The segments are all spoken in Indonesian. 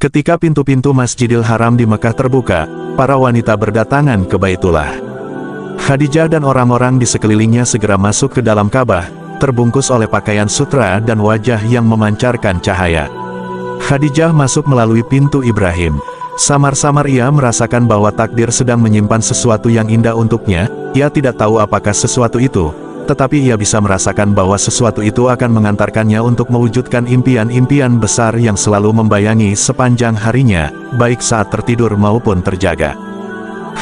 Ketika pintu-pintu Masjidil Haram di Mekah terbuka, para wanita berdatangan ke Baitullah. Khadijah dan orang-orang di sekelilingnya segera masuk ke dalam Ka'bah, terbungkus oleh pakaian sutra dan wajah yang memancarkan cahaya. Khadijah masuk melalui pintu Ibrahim. Samar-samar ia merasakan bahwa takdir sedang menyimpan sesuatu yang indah untuknya. Ia tidak tahu apakah sesuatu itu, tetapi ia bisa merasakan bahwa sesuatu itu akan mengantarkannya untuk mewujudkan impian-impian besar yang selalu membayangi sepanjang harinya, baik saat tertidur maupun terjaga.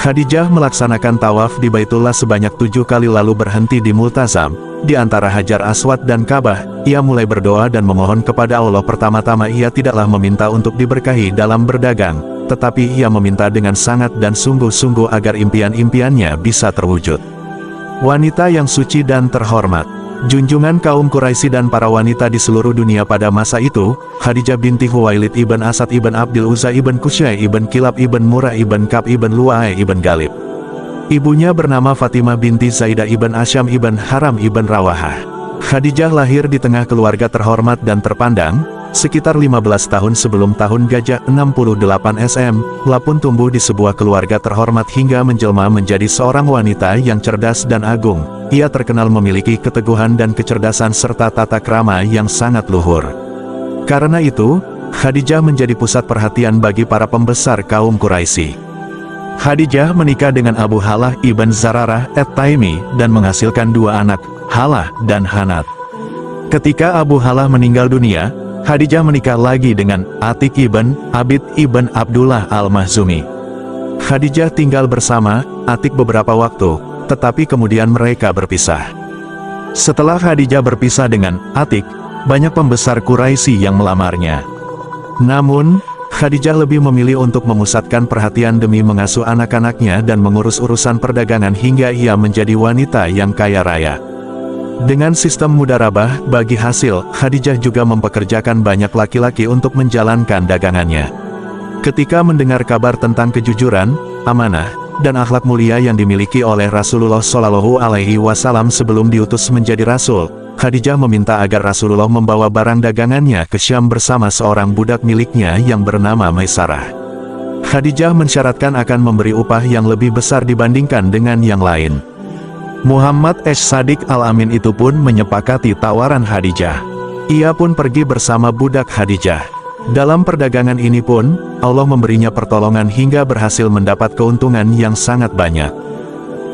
Khadijah melaksanakan tawaf di Baitullah sebanyak 7 kali lalu berhenti di Multazam. Di antara Hajar Aswad dan Ka'bah, ia mulai berdoa dan memohon kepada Allah. Pertama-tama ia tidaklah meminta untuk diberkahi dalam berdagang, tetapi ia meminta dengan sangat dan sungguh-sungguh agar impian-impiannya bisa terwujud. Wanita yang suci dan terhormat, junjungan kaum Quraisy dan para wanita di seluruh dunia pada masa itu, Khadijah binti Khuwailid ibn Asad ibn Abdil Uzza ibn Qusay ibn Kilab ibn Murrah ibn Ka'b ibn Lu'ay ibn Ghalib. Ibunya bernama Fatimah binti Zaidah ibn Asyam ibn Haram ibn Rawahah. Khadijah lahir di tengah keluarga terhormat dan terpandang, sekitar 15 tahun sebelum tahun Gajah 68 SM, Ella pun tumbuh di sebuah keluarga terhormat hingga menjelma menjadi seorang wanita yang cerdas dan agung. Ia terkenal memiliki keteguhan dan kecerdasan serta tata krama yang sangat luhur. Karena itu, Khadijah menjadi pusat perhatian bagi para pembesar kaum Quraisy. Khadijah menikah dengan Abu Halah ibn Zararah at-Taimi dan menghasilkan 2 anak, Halah dan Hanat. Ketika Abu Halah meninggal dunia, Khadijah menikah lagi dengan Atik ibn Abid ibn Abdullah al-Mahzumi. Khadijah tinggal bersama Atik beberapa waktu, tetapi kemudian mereka berpisah. Setelah Khadijah berpisah dengan Atik, banyak pembesar Quraisy yang melamarnya. Namun, Khadijah lebih memilih untuk memusatkan perhatian demi mengasuh anak-anaknya dan mengurus urusan perdagangan hingga ia menjadi wanita yang kaya raya. Dengan sistem mudarabah bagi hasil, Khadijah juga mempekerjakan banyak laki-laki untuk menjalankan dagangannya. Ketika mendengar kabar tentang kejujuran, amanah, dan akhlak mulia yang dimiliki oleh Rasulullah Shallallahu Alaihi Wasallam sebelum diutus menjadi Rasul, Khadijah meminta agar Rasulullah membawa barang dagangannya ke Syam bersama seorang budak miliknya yang bernama Maisarah. Khadijah mensyaratkan akan memberi upah yang lebih besar dibandingkan dengan yang lain. Muhammad As-Sadiq Al-Amin itu pun menyepakati tawaran Khadijah. Ia pun pergi bersama budak Khadijah. Dalam perdagangan ini pun, Allah memberinya pertolongan hingga berhasil mendapat keuntungan yang sangat banyak.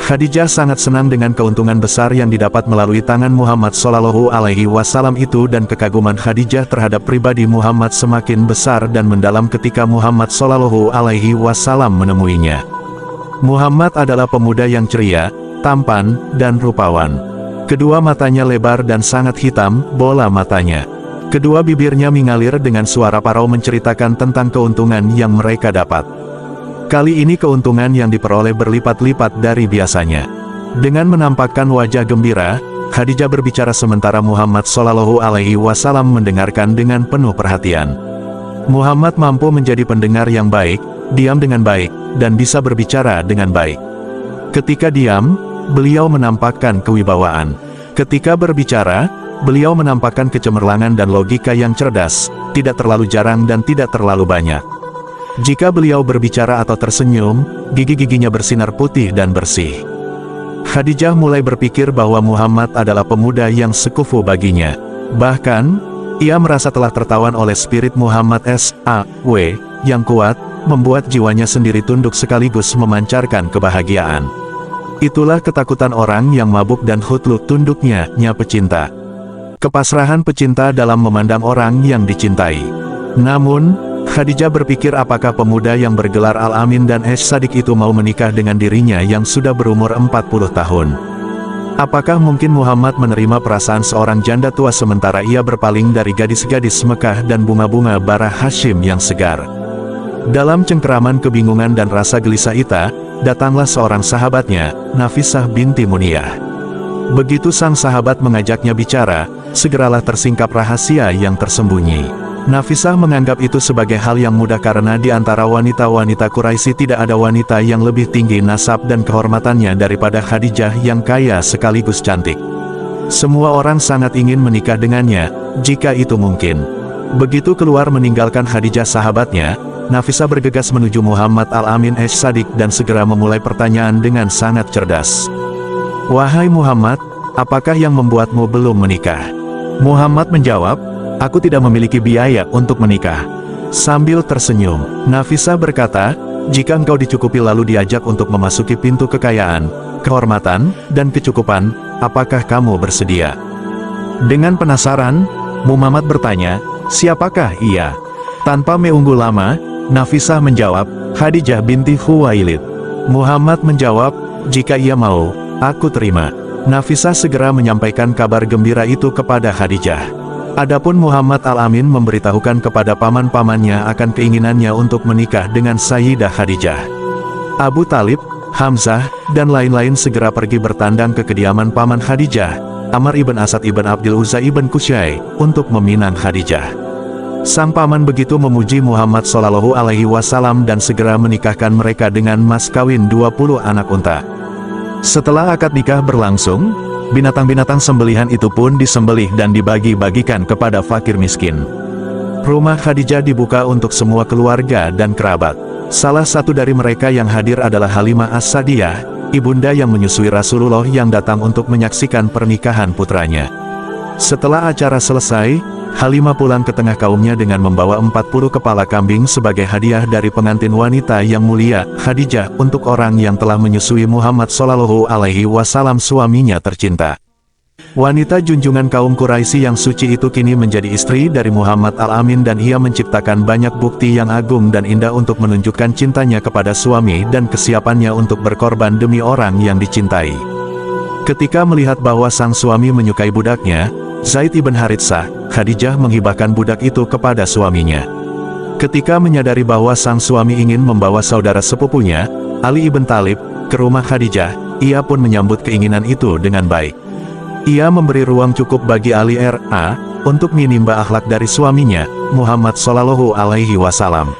Khadijah sangat senang dengan keuntungan besar yang didapat melalui tangan Muhammad Shallallahu Alaihi Wasallam itu dan kekaguman Khadijah terhadap pribadi Muhammad semakin besar dan mendalam ketika Muhammad Shallallahu Alaihi Wasallam menemuinya. Muhammad adalah pemuda yang ceria, tampan, dan rupawan. Kedua matanya lebar dan sangat hitam, bola matanya. Kedua bibirnya mengalir dengan suara parau menceritakan tentang keuntungan yang mereka dapat. Kali ini keuntungan yang diperoleh berlipat-lipat dari biasanya. Dengan menampakkan wajah gembira, Khadijah berbicara sementara Muhammad Shallallahu Alaihi Wasallam mendengarkan dengan penuh perhatian. Muhammad mampu menjadi pendengar yang baik, diam dengan baik, dan bisa berbicara dengan baik. Ketika diam, beliau menampakkan kewibawaan. Ketika berbicara, beliau menampakkan kecemerlangan dan logika yang cerdas, tidak terlalu jarang dan tidak terlalu banyak. Jika beliau berbicara atau tersenyum, gigi-giginya bersinar putih dan bersih. Khadijah mulai berpikir bahwa Muhammad adalah pemuda yang sekufu baginya. Bahkan, ia merasa telah tertawan oleh spirit Muhammad S.A.W. yang kuat, membuat jiwanya sendiri tunduk sekaligus memancarkan kebahagiaan. Itulah ketakutan orang yang mabuk dan khutlu tunduknya, pecinta. Kepasrahan pecinta dalam memandang orang yang dicintai. Namun, Khadijah berpikir apakah pemuda yang bergelar Al-Amin dan As-Sadiq itu mau menikah dengan dirinya yang sudah berumur 40 tahun. Apakah mungkin Muhammad menerima perasaan seorang janda tua sementara ia berpaling dari gadis-gadis Mekah dan bunga-bunga bara Hashim yang segar? Dalam cengkeraman kebingungan dan rasa gelisah itu, datanglah seorang sahabatnya, Nafisah binti Muniyah. Begitu sang sahabat mengajaknya bicara, segeralah tersingkap rahasia yang tersembunyi. Nafisah menganggap itu sebagai hal yang mudah karena di antara wanita-wanita Quraisy tidak ada wanita yang lebih tinggi nasab dan kehormatannya daripada Khadijah yang kaya sekaligus cantik. Semua orang sangat ingin menikah dengannya, jika itu mungkin. Begitu keluar meninggalkan Khadijah sahabatnya, Nafisah bergegas menuju Muhammad Al-Amin As-Sadiq dan segera memulai pertanyaan dengan sangat cerdas. "Wahai Muhammad, apakah yang membuatmu belum menikah?" Muhammad menjawab, "Aku tidak memiliki biaya untuk menikah." Sambil tersenyum, Nafisah berkata, "Jika engkau dicukupi lalu diajak untuk memasuki pintu kekayaan, kehormatan, dan kecukupan, apakah kamu bersedia?" Dengan penasaran, Muhammad bertanya, "Siapakah ia?" Tanpa menunggu lama, Nafisah menjawab, "Khadijah binti Khuwailid." Muhammad menjawab, "Jika ia mau, aku terima." Nafisah segera menyampaikan kabar gembira itu kepada Khadijah. Adapun Muhammad Al-Amin memberitahukan kepada paman-pamannya akan keinginannya untuk menikah dengan Sayyidah Khadijah. Abu Talib, Hamzah, dan lain-lain segera pergi bertandang ke kediaman paman Khadijah, Amr ibn Asad ibn Abdul Uzza ibn Qusay, untuk meminang Khadijah. Sang paman begitu memuji Muhammad SAW dan segera menikahkan mereka dengan mas kawin 20 anak unta. Setelah akad nikah berlangsung, binatang-binatang sembelihan itu pun disembelih dan dibagi-bagikan kepada fakir miskin. Rumah Khadijah dibuka untuk semua keluarga dan kerabat. Salah satu dari mereka yang hadir adalah Halimah As-Sadiyah, ibunda yang menyusui Rasulullah yang datang untuk menyaksikan pernikahan putranya. Setelah acara selesai, Halimah pulang ke tengah kaumnya dengan membawa 40 kepala kambing sebagai hadiah dari pengantin wanita yang mulia, Khadijah, untuk orang yang telah menyusui Muhammad SAW suaminya tercinta. Wanita junjungan kaum Quraisy yang suci itu kini menjadi istri dari Muhammad Al-Amin dan ia menciptakan banyak bukti yang agung dan indah untuk menunjukkan cintanya kepada suami dan kesiapannya untuk berkorban demi orang yang dicintai. Ketika melihat bahwa sang suami menyukai budaknya, Zaid ibn Haritsah, Khadijah menghibahkan budak itu kepada suaminya. Ketika menyadari bahwa sang suami ingin membawa saudara sepupunya, Ali ibn Talib, ke rumah Khadijah, ia pun menyambut keinginan itu dengan baik. Ia memberi ruang cukup bagi Ali R.A. untuk menimba akhlak dari suaminya, Muhammad SAW.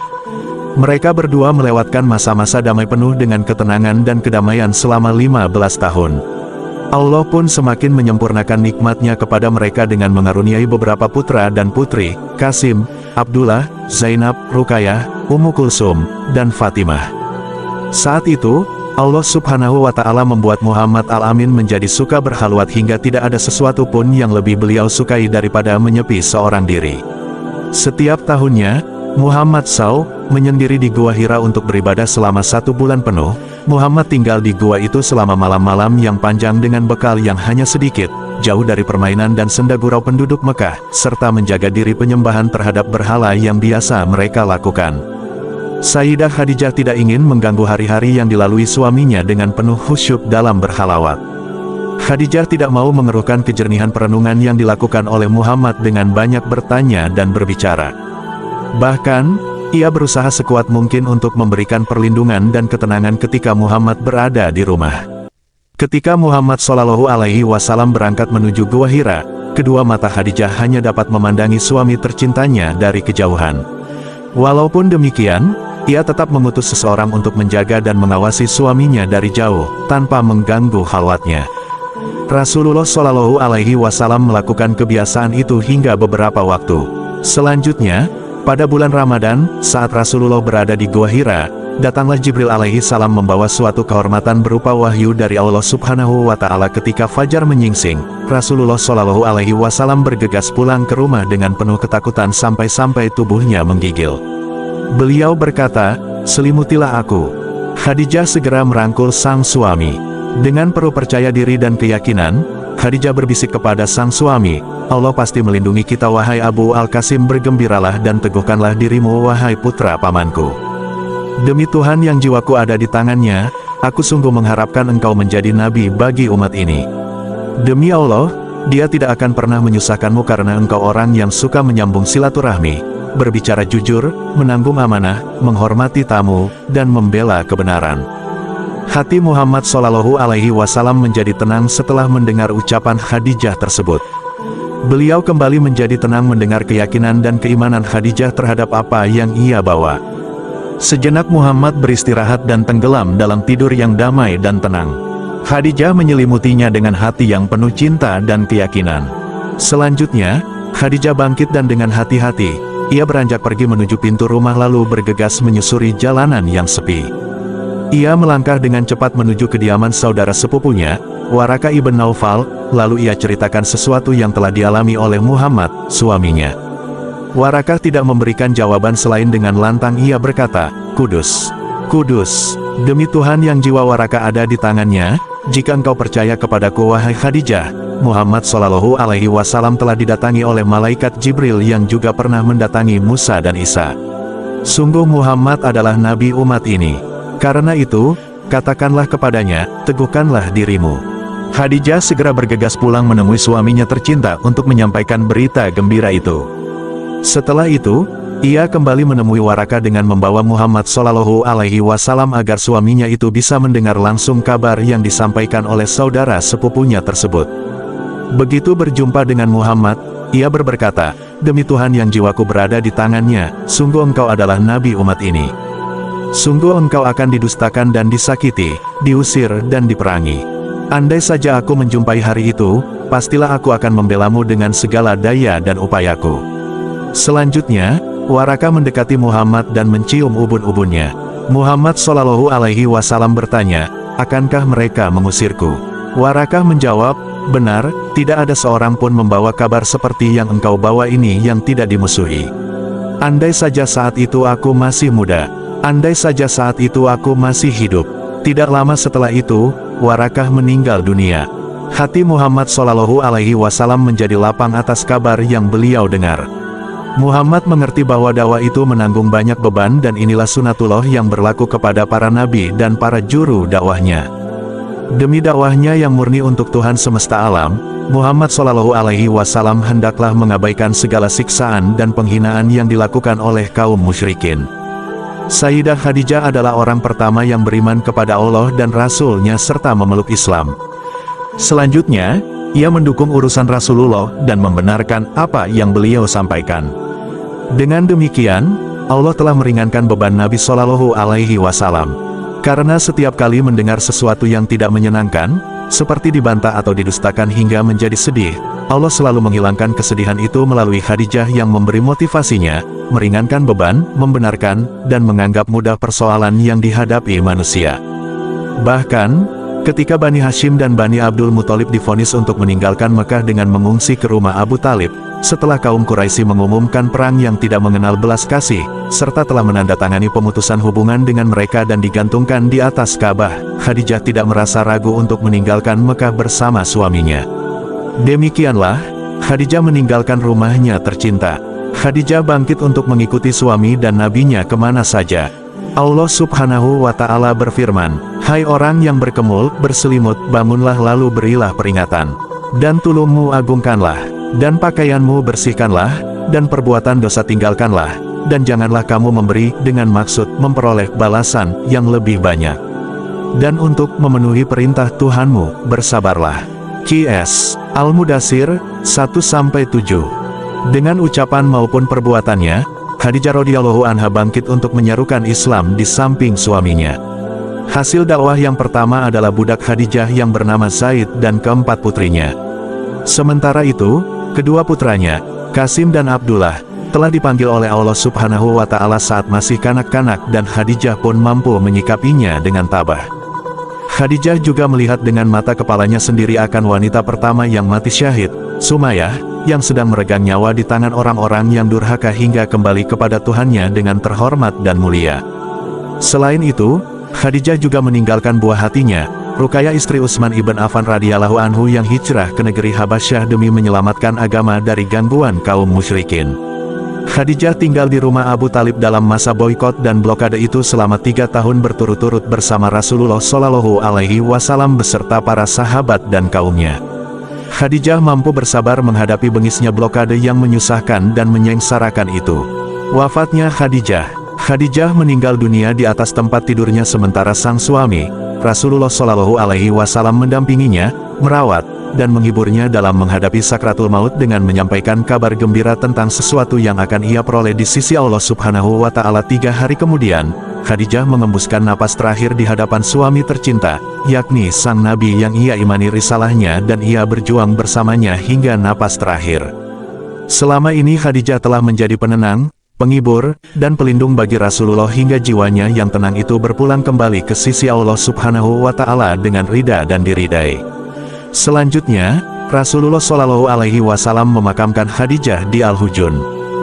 Mereka berdua melewatkan masa-masa damai penuh dengan ketenangan dan kedamaian selama 15 tahun. Allah pun semakin menyempurnakan nikmatnya kepada mereka dengan mengaruniai beberapa putra dan putri, Qasim, Abdullah, Zainab, Ruqayyah, Ummu Kulsum, dan Fatimah. Saat itu, Allah Subhanahu wa Ta'ala membuat Muhammad Al-Amin menjadi suka berkhalwat hingga tidak ada sesuatu pun yang lebih beliau sukai daripada menyepi seorang diri. Setiap tahunnya, Muhammad SAW menyendiri di Gua Hira untuk beribadah selama 1 bulan penuh. Muhammad tinggal di gua itu selama malam-malam yang panjang dengan bekal yang hanya sedikit, jauh dari permainan dan senda gurau penduduk Mekah, serta menjaga diri penyembahan terhadap berhala yang biasa mereka lakukan. Sayyidah Khadijah tidak ingin mengganggu hari-hari yang dilalui suaminya dengan penuh khusyuk dalam berkhalawat. Khadijah tidak mau mengeruhkan kejernihan perenungan yang dilakukan oleh Muhammad dengan banyak bertanya dan berbicara. Bahkan, ia berusaha sekuat mungkin untuk memberikan perlindungan dan ketenangan ketika Muhammad berada di rumah. Ketika Muhammad SAW berangkat menuju Gua Hira, kedua mata Khadijah hanya dapat memandangi suami tercintanya dari kejauhan. Walaupun demikian, ia tetap mengutus seseorang untuk menjaga dan mengawasi suaminya dari jauh, tanpa mengganggu khalwatnya. Rasulullah SAW melakukan kebiasaan itu hingga beberapa waktu. Selanjutnya, pada bulan Ramadan, saat Rasulullah berada di Gua Hira, datanglah Jibril alaihissalam membawa suatu kehormatan berupa wahyu dari Allah Subhanahu wa Ta'ala. Ketika fajar menyingsing, Rasulullah SAW bergegas pulang ke rumah dengan penuh ketakutan sampai-sampai tubuhnya menggigil. Beliau berkata, "Selimutilah aku." Khadijah segera merangkul sang suami. Dengan penuh percaya diri dan keyakinan, Khadijah berbisik kepada sang suami, "Allah pasti melindungi kita wahai Abu Al-Qasim, bergembiralah dan teguhkanlah dirimu wahai putra pamanku. Demi Tuhan yang jiwaku ada di tangannya, aku sungguh mengharapkan engkau menjadi nabi bagi umat ini. Demi Allah, dia tidak akan pernah menyusahkanmu karena engkau orang yang suka menyambung silaturahmi, berbicara jujur, menanggung amanah, menghormati tamu, dan membela kebenaran." Hati Muhammad SAW menjadi tenang setelah mendengar ucapan Khadijah tersebut. Beliau kembali menjadi tenang mendengar keyakinan dan keimanan Khadijah terhadap apa yang ia bawa. Sejenak Muhammad beristirahat dan tenggelam dalam tidur yang damai dan tenang. Khadijah menyelimutinya dengan hati yang penuh cinta dan keyakinan. Selanjutnya, Khadijah bangkit dan dengan hati-hati, ia beranjak pergi menuju pintu rumah lalu bergegas menyusuri jalanan yang sepi. Ia melangkah dengan cepat menuju kediaman saudara sepupunya, Waraka ibn Naufal, lalu ia ceritakan sesuatu yang telah dialami oleh Muhammad, suaminya. Waraka tidak memberikan jawaban selain dengan lantang ia berkata, "Kudus, kudus, demi Tuhan yang jiwa Waraka ada di tangannya, jika engkau percaya kepadaku wahai Khadijah, Muhammad Shallallahu Alaihi Wasallam telah didatangi oleh malaikat Jibril yang juga pernah mendatangi Musa dan Isa. Sungguh Muhammad adalah nabi umat ini. Karena itu, katakanlah kepadanya, teguhkanlah dirimu." Khadijah segera bergegas pulang menemui suaminya tercinta untuk menyampaikan berita gembira itu. Setelah itu, ia kembali menemui Waraka dengan membawa Muhammad Shallallahu Alaihi Wasallam agar suaminya itu bisa mendengar langsung kabar yang disampaikan oleh saudara sepupunya tersebut. Begitu berjumpa dengan Muhammad, ia berkata, "Demi Tuhan yang jiwaku berada di tangannya, sungguh engkau adalah nabi umat ini. Sungguh engkau akan didustakan dan disakiti, diusir dan diperangi. Andai saja aku menjumpai hari itu, pastilah aku akan membelamu dengan segala daya dan upayaku." Selanjutnya, Waraka mendekati Muhammad dan mencium ubun-ubunnya. Muhammad Shallallahu Alaihi Wasallam bertanya, "Akankah mereka mengusirku?" Waraka menjawab, "Benar, tidak ada seorang pun membawa kabar seperti yang engkau bawa ini yang tidak dimusuhi. Andai saja saat itu aku masih muda, andai saja saat itu aku masih hidup." Tidak lama setelah itu, Waraka meninggal dunia. Hati Muhammad Shallallahu Alaihi Wasallam menjadi lapang atas kabar yang beliau dengar. Muhammad mengerti bahwa dakwah itu menanggung banyak beban dan inilah sunatullah yang berlaku kepada para nabi dan para juru dakwahnya. Demi dakwahnya yang murni untuk Tuhan semesta alam, Muhammad Shallallahu Alaihi Wasallam hendaklah mengabaikan segala siksaan dan penghinaan yang dilakukan oleh kaum musyrikin. Sayyidah Khadijah adalah orang pertama yang beriman kepada Allah dan Rasul-Nya serta memeluk Islam. Selanjutnya, ia mendukung urusan Rasulullah dan membenarkan apa yang beliau sampaikan. Dengan demikian, Allah telah meringankan beban Nabi Shallallahu Alaihi Wasallam. Karena setiap kali mendengar sesuatu yang tidak menyenangkan, seperti dibantah atau didustakan hingga menjadi sedih, Allah selalu menghilangkan kesedihan itu melalui Khadijah yang memberi motivasinya, meringankan beban, membenarkan, dan menganggap mudah persoalan yang dihadapi manusia. Bahkan, ketika Bani Hashim dan Bani Abdul Muthalib divonis untuk meninggalkan Mekah dengan mengungsi ke rumah Abu Talib, setelah kaum Quraisy mengumumkan perang yang tidak mengenal belas kasih, serta telah menandatangani pemutusan hubungan dengan mereka dan digantungkan di atas Ka'bah, Khadijah tidak merasa ragu untuk meninggalkan Mekah bersama suaminya. Demikianlah, Khadijah meninggalkan rumahnya tercinta. Khadijah bangkit untuk mengikuti suami dan nabinya kemana saja. Allah Subhanahu wa Ta'ala berfirman, "Hai orang yang berkemul, berselimut, bangunlah lalu berilah peringatan. Dan tulungmu agungkanlah, dan pakaianmu bersihkanlah, dan perbuatan dosa tinggalkanlah, dan janganlah kamu memberi dengan maksud memperoleh balasan yang lebih banyak. Dan untuk memenuhi perintah Tuhanmu, bersabarlah." Qs. Al-Mudassir, 1-7. Dengan ucapan maupun perbuatannya, Khadijah radhiyallahu anha bangkit untuk menyerukan Islam di samping suaminya. Hasil dakwah yang pertama adalah budak Khadijah yang bernama Zaid dan keempat putrinya. Sementara itu, kedua putranya, Qasim dan Abdullah, telah dipanggil oleh Allah Subhanahu wa Ta'ala saat masih kanak-kanak dan Khadijah pun mampu menyikapinya dengan tabah. Khadijah juga melihat dengan mata kepalanya sendiri akan wanita pertama yang mati syahid, Sumayyah, yang sedang meregang nyawa di tangan orang-orang yang durhaka hingga kembali kepada Tuhannya dengan terhormat dan mulia. Selain itu, Khadijah juga meninggalkan buah hatinya, Ruqayyah istri Utsman ibn Affan radhiyallahu anhu yang hijrah ke negeri Habasyah demi menyelamatkan agama dari gangguan kaum musyrikin. Khadijah tinggal di rumah Abu Talib dalam masa boikot dan blokade itu selama 3 tahun berturut-turut bersama Rasulullah Shallallahu Alaihi Wasallam beserta para sahabat dan kaumnya. Khadijah mampu bersabar menghadapi bengisnya blokade yang menyusahkan dan menyengsarakan itu. Wafatnya Khadijah meninggal dunia di atas tempat tidurnya sementara sang suami, Rasulullah Shallallahu Alaihi Wasallam mendampinginya, merawat, dan menghiburnya dalam menghadapi sakratul maut dengan menyampaikan kabar gembira tentang sesuatu yang akan ia peroleh di sisi Allah Subhanahu wa Ta'ala. 3 hari kemudian, Khadijah mengembuskan napas terakhir di hadapan suami tercinta, yakni sang nabi yang ia imani risalahnya dan ia berjuang bersamanya hingga napas terakhir. Selama ini Khadijah telah menjadi penenang, penghibur, dan pelindung bagi Rasulullah hingga jiwanya yang tenang itu berpulang kembali ke sisi Allah Subhanahu wa Ta'ala dengan ridha dan diridai. Selanjutnya, Rasulullah Shallallahu Alaihi Wasallam memakamkan Khadijah di Al-Hujun.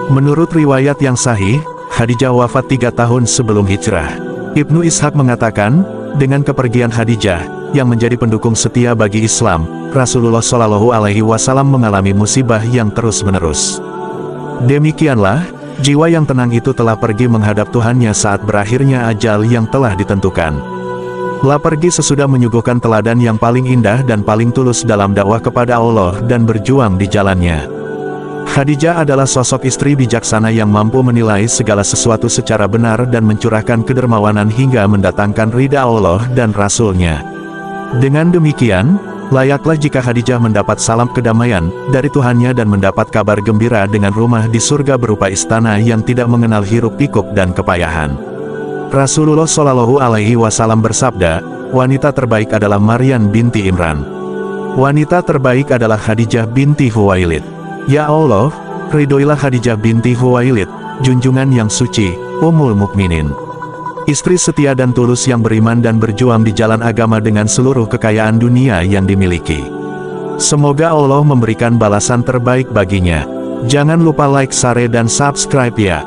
Menurut riwayat yang sahih, Khadijah wafat 3 tahun sebelum hijrah. Ibnu Ishaq mengatakan, dengan kepergian Khadijah, yang menjadi pendukung setia bagi Islam, Rasulullah Shallallahu Alaihi Wasallam mengalami musibah yang terus-menerus. Demikianlah, jiwa yang tenang itu telah pergi menghadap Tuhannya saat berakhirnya ajal yang telah ditentukan. Telah pergi sesudah menyuguhkan teladan yang paling indah dan paling tulus dalam dakwah kepada Allah dan berjuang di jalannya. Khadijah adalah sosok istri bijaksana yang mampu menilai segala sesuatu secara benar dan mencurahkan kedermawanan hingga mendatangkan ridha Allah dan Rasul-Nya. Dengan demikian, layaklah jika Khadijah mendapat salam kedamaian dari Tuhannya dan mendapat kabar gembira dengan rumah di surga berupa istana yang tidak mengenal hiruk-pikuk dan kepayahan. Rasulullah Shallallahu Alaihi Wasallam bersabda, wanita terbaik adalah Maryam binti Imran. Wanita terbaik adalah Khadijah binti Khuwailid. Ya Allah, ridhoilah Khadijah binti Khuwailid, junjungan yang suci, Ummul Mukminin. Istri setia dan tulus yang beriman dan berjuang di jalan agama dengan seluruh kekayaan dunia yang dimiliki. Semoga Allah memberikan balasan terbaik baginya. Jangan lupa like, share dan subscribe ya.